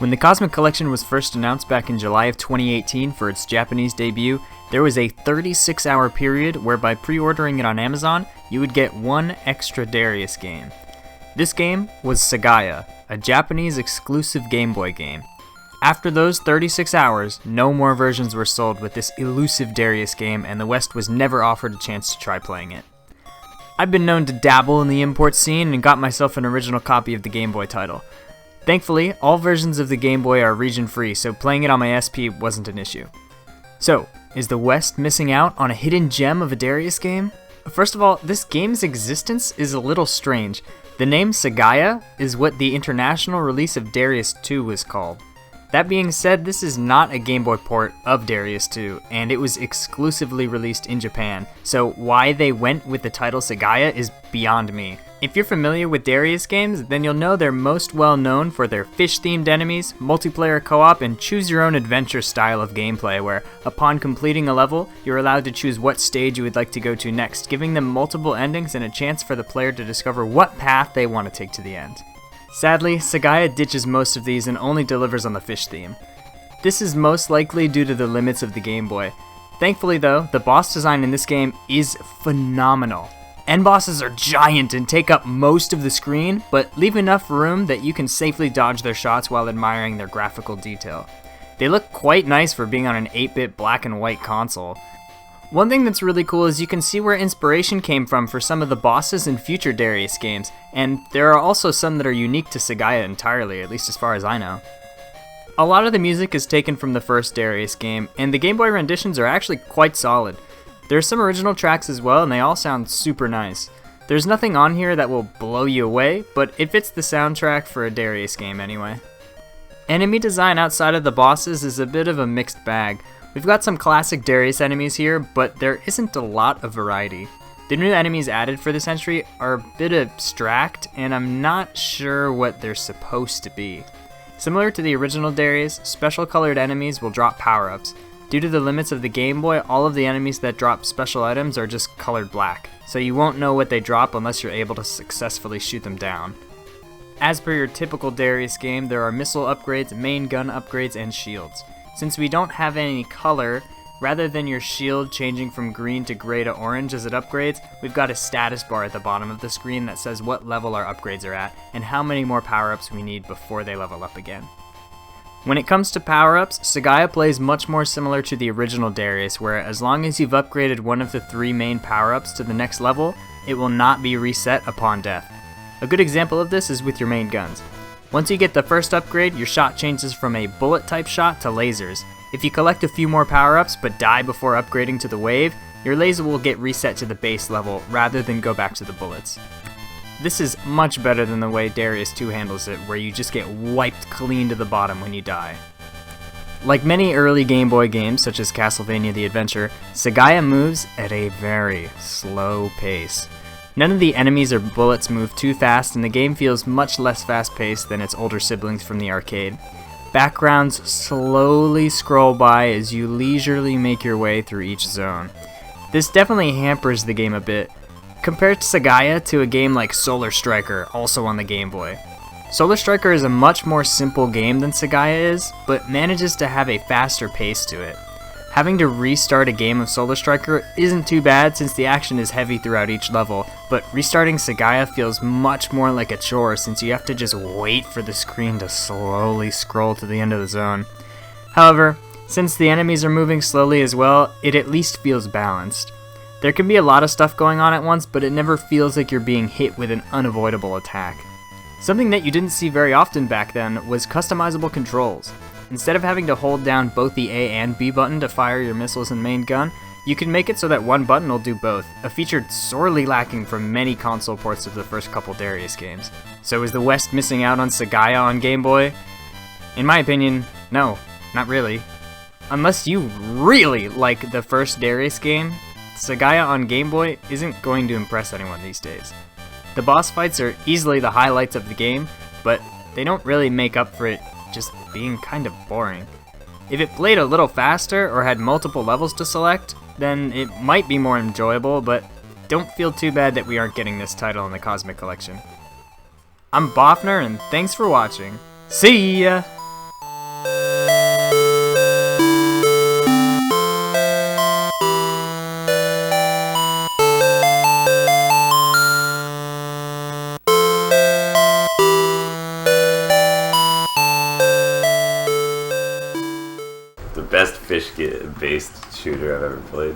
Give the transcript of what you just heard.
When the Cozmic Collection was first announced back in July of 2018 for its Japanese debut, there was a 36-hour period where by pre-ordering it on Amazon, you would get one extra Darius game. This game was Sagaia, a Japanese exclusive Game Boy game. After those 36 hours, no more versions were sold with this elusive Darius game, and the West was never offered a chance to try playing it. I've been known to dabble in the import scene and got myself an original copy of the Game Boy title. Thankfully, all versions of the Game Boy are region-free, so playing it on my SP wasn't an issue. So, is the West missing out on a hidden gem of a Darius game? First of all, this game's existence is a little strange. The name Sagaia is what the international release of Darius 2 was called. That being said, this is not a Game Boy port of Darius 2, and it was exclusively released in Japan, so why they went with the title Sagaia is beyond me. If you're familiar with Darius games, then you'll know they're most well known for their fish-themed enemies, multiplayer co-op, and choose-your-own-adventure style of gameplay where, upon completing a level, you're allowed to choose what stage you would like to go to next, giving them multiple endings and a chance for the player to discover what path they want to take to the end. Sadly, Sagaia ditches most of these and only delivers on the fish theme. This is most likely due to the limits of the Game Boy. Thankfully though, the boss design in this game is phenomenal. End bosses are giant and take up most of the screen, but leave enough room that you can safely dodge their shots while admiring their graphical detail. They look quite nice for being on an 8-bit black and white console. One thing that's really cool is you can see where inspiration came from for some of the bosses in future Darius games, and there are also some that are unique to Sagaia entirely, at least as far as I know. A lot of the music is taken from the first Darius game, and the Game Boy renditions are actually quite solid. There are some original tracks as well, and they all sound super nice. There's nothing on here that will blow you away, but it fits the soundtrack for a Darius game anyway. Enemy design outside of the bosses is a bit of a mixed bag. We've got some classic Darius enemies here, but there isn't a lot of variety. The new enemies added for this entry are a bit abstract, and I'm not sure what they're supposed to be. Similar to the original Darius, special colored enemies will drop power-ups. Due to the limits of the Game Boy, all of the enemies that drop special items are just colored black, so you won't know what they drop unless you're able to successfully shoot them down. As per your typical Darius game, there are missile upgrades, main gun upgrades, and shields. Since we don't have any color, rather than your shield changing from green to gray to orange as it upgrades, we've got a status bar at the bottom of the screen that says what level our upgrades are at, and how many more power-ups we need before they level up again. When it comes to power-ups, Sagaia plays much more similar to the original Darius, where as long as you've upgraded one of the 3 main power-ups to the next level, it will not be reset upon death. A good example of this is with your main guns. Once you get the first upgrade, your shot changes from a bullet-type shot to lasers. If you collect a few more power-ups but die before upgrading to the wave, your laser will get reset to the base level rather than go back to the bullets. This is much better than the way Darius 2 handles it, where you just get wiped clean to the bottom when you die. Like many early Game Boy games, such as Castlevania The Adventure, Sagaia moves at a very slow pace. None of the enemies or bullets move too fast, and the game feels much less fast-paced than its older siblings from the arcade. Backgrounds slowly scroll by as you leisurely make your way through each zone. This definitely hampers the game a bit. Compare Sagaia to a game like Solar Striker, also on the Game Boy. Solar Striker is a much more simple game than Sagaia is, but manages to have a faster pace to it. Having to restart a game of Solar Striker isn't too bad since the action is heavy throughout each level, but restarting Sagaia feels much more like a chore since you have to just wait for the screen to slowly scroll to the end of the zone. However, since the enemies are moving slowly as well, it at least feels balanced. There can be a lot of stuff going on at once, but it never feels like you're being hit with an unavoidable attack. Something that you didn't see very often back then was customizable controls. Instead of having to hold down both the A and B button to fire your missiles and main gun, you can make it so that one button will do both, a feature sorely lacking from many console ports of the first couple Darius games. So is the West missing out on Sagaia on Game Boy? In my opinion, no, not really. Unless you really like the first Darius game, Sagaia on Game Boy isn't going to impress anyone these days. The boss fights are easily the highlights of the game, but they don't really make up for it just being kind of boring. If it played a little faster or had multiple levels to select, then it might be more enjoyable, but don't feel too bad that we aren't getting this title in the Cozmic Collection. I'm Bofner, and thanks for watching. See ya! fish-based shooter I've ever played.